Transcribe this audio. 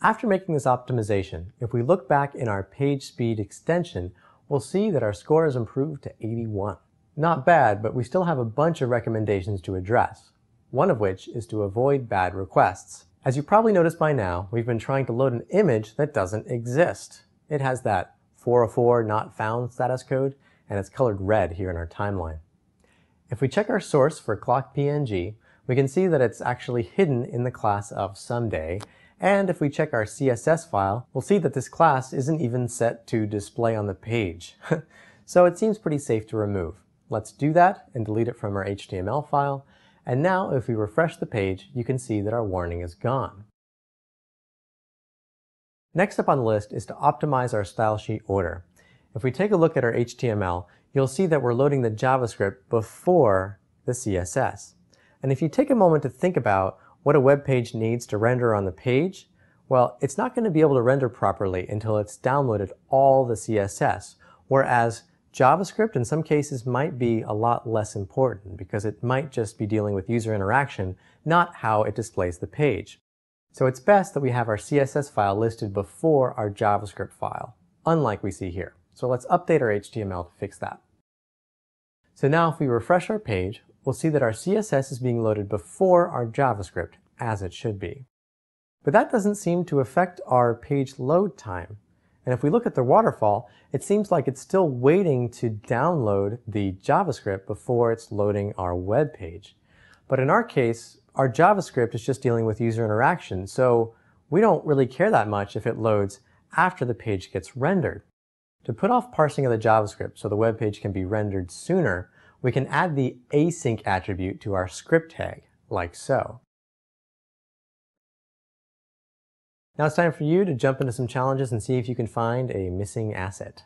After making this optimization, if we look back in our page speed extension, we'll see that our score has improved to 81. Not bad, but we still have a bunch of recommendations to address, one of which is to avoid bad requests. As you probably noticed by now, we've been trying to load an image that doesn't exist. It has that 404 not found status code, and it's colored red here in our timeline. If we check our source for clock.png, we can see that it's actually hidden in the class of someday, and if we check our CSS file, we'll see that this class isn't even set to display on the page. So it seems pretty safe to remove. Let's do that and delete it from our HTML file, and now if we refresh the page, you can see that our warning is gone. Next up on the list is to optimize our style sheet order. If we take a look at our HTML, you'll see that we're loading the JavaScript before the CSS. And if you take a moment to think about what a web page needs to render on the page, well, it's not going to be able to render properly until it's downloaded all the CSS, whereas JavaScript in some cases might be a lot less important because it might just be dealing with user interaction, not how it displays the page. So it's best that we have our CSS file listed before our JavaScript file, unlike we see here. So let's update our HTML to fix that. So now if we refresh our page, we'll see that our CSS is being loaded before our JavaScript, as it should be. But that doesn't seem to affect our page load time. And if we look at the waterfall, it seems like it's still waiting to download the JavaScript before it's loading our web page. But in our case, our JavaScript is just dealing with user interaction, so we don't really care that much if it loads after the page gets rendered. To put off parsing of the JavaScript so the web page can be rendered sooner, we can add the async attribute to our script tag, like so. Now it's time for you to jump into some challenges and see if you can find a missing asset.